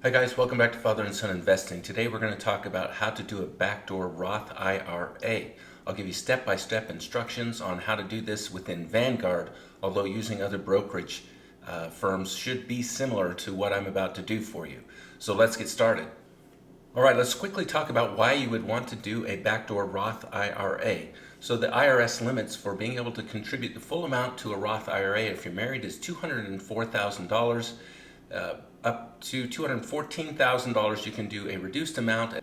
Hi guys, welcome back to Father and Son Investing. Today we're going to talk about how to do a backdoor Roth IRA. I'll give you step-by-step instructions on how to do this within Vanguard, although using other brokerage firms should be similar to what I'm about to do for you. So let's get started. All right, let's quickly talk about why you would want to do a backdoor Roth IRA. So the IRS limits for being able to contribute the full amount to a Roth IRA if you're married is $204,000. Up to $214,000 you can do a reduced amount.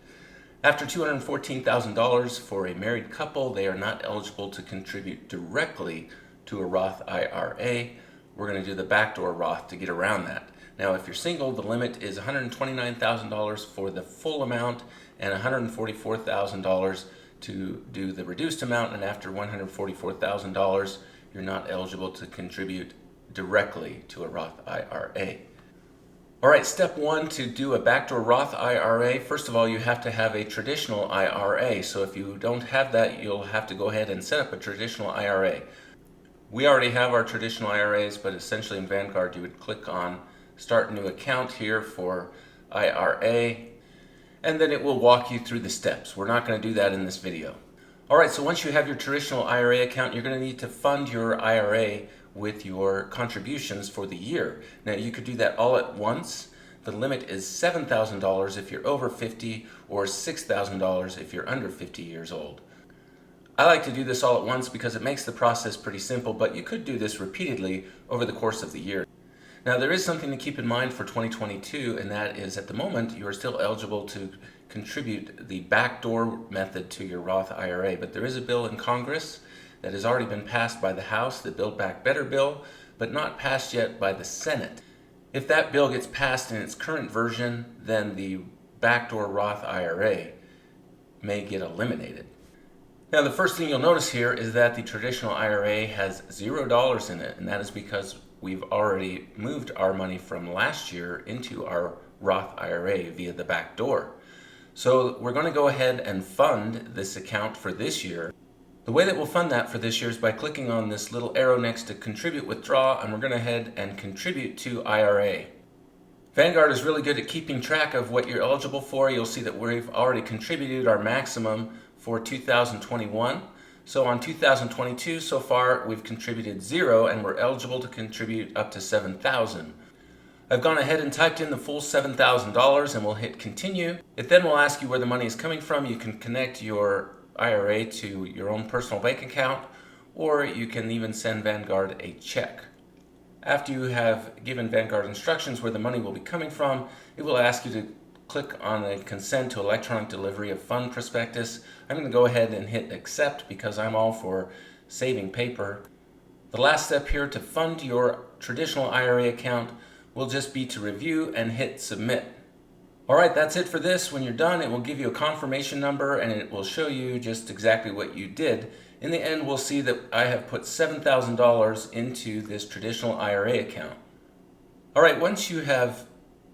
After $214,000 for a married couple, they are not eligible to contribute directly to a Roth IRA. We're going to do the backdoor Roth to get around that. Now if you're single, the limit is $129,000 for the full amount and $144,000 to do the reduced amount, and after $144,000 you're not eligible to contribute directly to a Roth IRA. All right, step one to do a backdoor Roth IRA, first of all, you have to have a traditional IRA. So if you don't have that, you'll have to go ahead and set up a traditional IRA. We already have our traditional IRAs, but essentially in Vanguard, you would click on Start New Account here for IRA, and then it will walk you through the steps. We're not going to do that in this video. All right, so once you have your traditional IRA account, you're going to need to fund your IRA with your contributions for the year. Now you could do that all at once. The limit is $7,000 if you're over 50 or $6,000 if you're under 50 years old. I like to do this all at once because it makes the process pretty simple, but you could do this repeatedly over the course of the year. Now there is something to keep in mind for 2022, and that is at the moment you are still eligible to contribute the backdoor method to your Roth IRA, but there is a bill in Congress that has already been passed by the House, the Build Back Better bill, but not passed yet by the Senate. If that bill gets passed in its current version, then the backdoor Roth IRA may get eliminated. Now the first thing you'll notice here is that the traditional IRA has $0 in it, and that is because we've already moved our money from last year into our Roth IRA via the back door. So we're going to go ahead and fund this account for this year. The way that we'll fund that for this year is by clicking on this little arrow next to Contribute Withdraw, and we're going to head and contribute to IRA. Vanguard is really good at keeping track of what you're eligible for. You'll see that we've already contributed our maximum for 2021. So on 2022 so far we've contributed 0, and we're eligible to contribute up to $7,000. I've gone ahead and typed in the full $7,000 and we'll hit continue. It then will ask you where the money is coming from. You can connect your IRA to your own personal bank account, or you can even send Vanguard a check. After you have given Vanguard instructions where the money will be coming from, it will ask you to click on a consent to electronic delivery of fund prospectus. I'm going to go ahead and hit accept because I'm all for saving paper. The last step here to fund your traditional IRA account will just be to review and hit submit. All right, that's it for this. When you're done, it will give you a confirmation number and it will show you just exactly what you did. In the end, we'll see that I have put $7,000 into this traditional IRA account. All right, once you have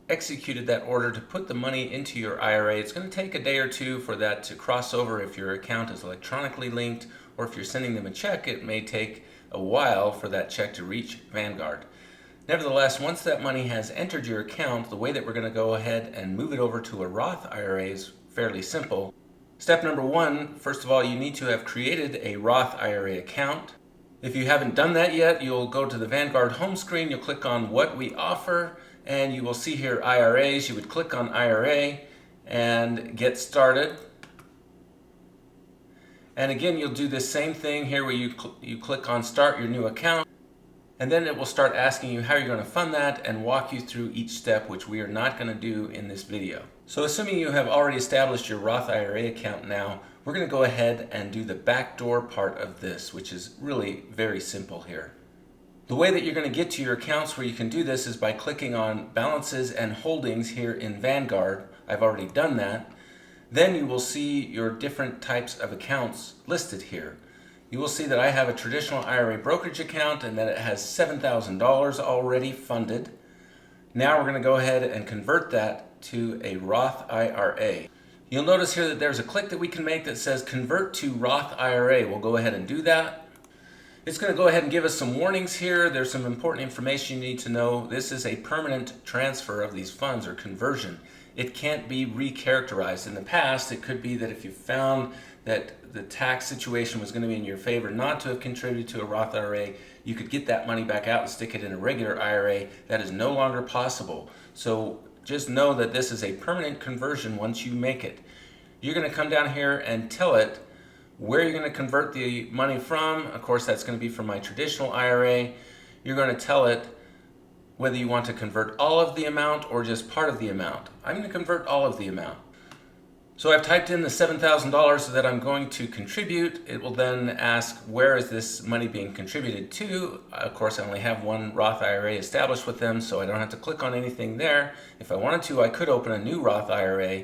executed that order to put the money into your IRA, it's going to take a day or two for that to cross over if your account is electronically linked, or if you're sending them a check, it may take a while for that check to reach Vanguard. Nevertheless, once that money has entered your account, the way that we're going to go ahead and move it over to a Roth IRA is fairly simple. Step number one, first of all, you need to have created a Roth IRA account. If you haven't done that yet, you'll go to the Vanguard home screen, you'll click on what we offer, and you will see here IRAs. You would click on IRA and get started. And again, you'll do the same thing here where you click on start your new account. And then it will start asking you how you're going to fund that and walk you through each step, which we are not going to do in this video. So assuming you have already established your Roth IRA account now, we're going to go ahead and do the backdoor part of this, which is really very simple here. The way that you're going to get to your accounts where you can do this is by clicking on Balances and Holdings here in Vanguard. I've already done that. Then you will see your different types of accounts listed here. You will see that I have a traditional IRA brokerage account and that it has $7,000 already funded. Now we're going to go ahead and convert that to a Roth IRA. You'll notice here that there's a click that we can make that says Convert to Roth IRA. We'll go ahead and do that. It's going to go ahead and give us some warnings here. There's some important information you need to know. This is a permanent transfer of these funds or conversion. It can't be recharacterized. In the past, it could be that if you found that the tax situation was going to be in your favor not to have contributed to a Roth IRA, you could get that money back out and stick it in a regular IRA. That is no longer possible. So just know that this is a permanent conversion once you make it. You're going to come down here and tell it where you're going to convert the money from. Of course, that's going to be from my traditional IRA. You're going to tell it whether you want to convert all of the amount or just part of the amount. I'm going to convert all of the amount. So I've typed in the $7,000 that I'm going to contribute. It will then ask, where is this money being contributed to? Of course, I only have one Roth IRA established with them, so I don't have to click on anything there. If I wanted to, I could open a new Roth IRA.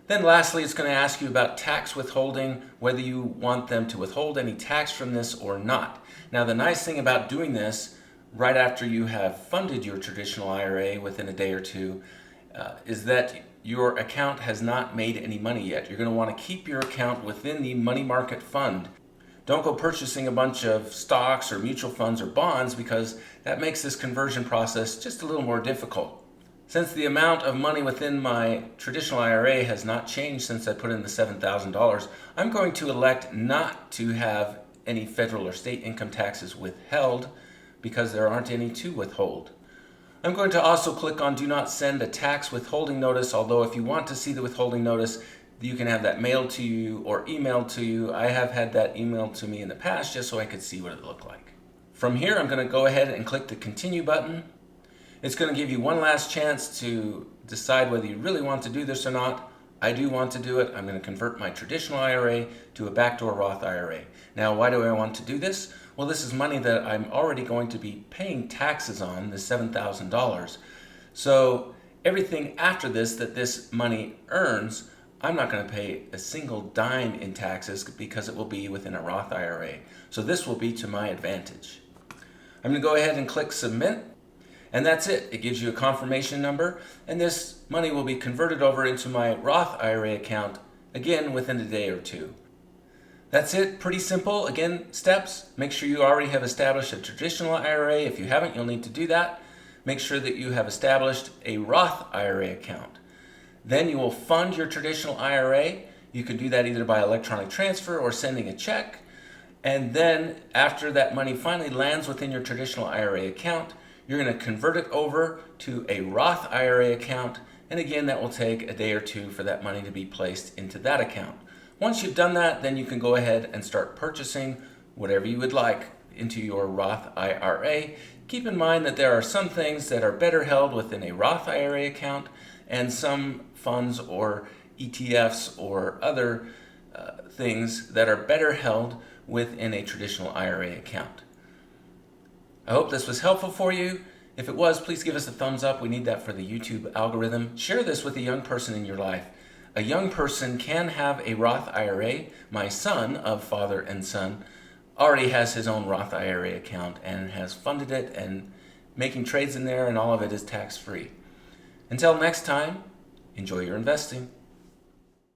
Then lastly, it's going to ask you about tax withholding, whether you want them to withhold any tax from this or not. Now, the nice thing about doing this right after you have funded your traditional IRA within a day or two is that your account has not made any money yet. You're going to want to keep your account within the money market fund. Don't go purchasing a bunch of stocks or mutual funds or bonds, because that makes this conversion process just a little more difficult. Since the amount of money within my traditional IRA has not changed since I put in the $7,000, I'm going to elect not to have any federal or state income taxes withheld because there aren't any to withhold. I'm going to also click on Do Not Send a Tax Withholding Notice, although if you want to see the withholding notice, you can have that mailed to you or emailed to you. I have had that emailed to me in the past just so I could see what it looked like. From here, I'm going to go ahead and click the Continue button. It's going to give you one last chance to decide whether you really want to do this or not. I do want to do it. I'm going to convert my traditional IRA to a backdoor Roth IRA. Now, why do I want to do this? Well, this is money that I'm already going to be paying taxes on, the $7,000. So everything after this that this money earns, I'm not going to pay a single dime in taxes because it will be within a Roth IRA. So this will be to my advantage. I'm going to go ahead and click Submit. And that's it. It gives you a confirmation number, and this money will be converted over into my Roth IRA account, again, within a day or two. That's it. Pretty simple. Again, steps. Make sure you already have established a traditional IRA. If you haven't, you'll need to do that. Make sure that you have established a Roth IRA account. Then you will fund your traditional IRA. You can do that either by electronic transfer or sending a check. And then after that money finally lands within your traditional IRA account, you're going to convert it over to a Roth IRA account, and again, that will take a day or two for that money to be placed into that account. Once you've done that, then you can go ahead and start purchasing whatever you would like into your Roth IRA. Keep in mind that there are some things that are better held within a Roth IRA account, and some funds or ETFs or other things that are better held within a traditional IRA account. I hope this was helpful for you. If it was, please give us a thumbs up. We need that for the YouTube algorithm. Share this with a young person in your life. A young person can have a Roth IRA. My son, of father and son, already has his own Roth IRA account and has funded it and making trades in there, and all of it is tax-free. Until next time, enjoy your investing.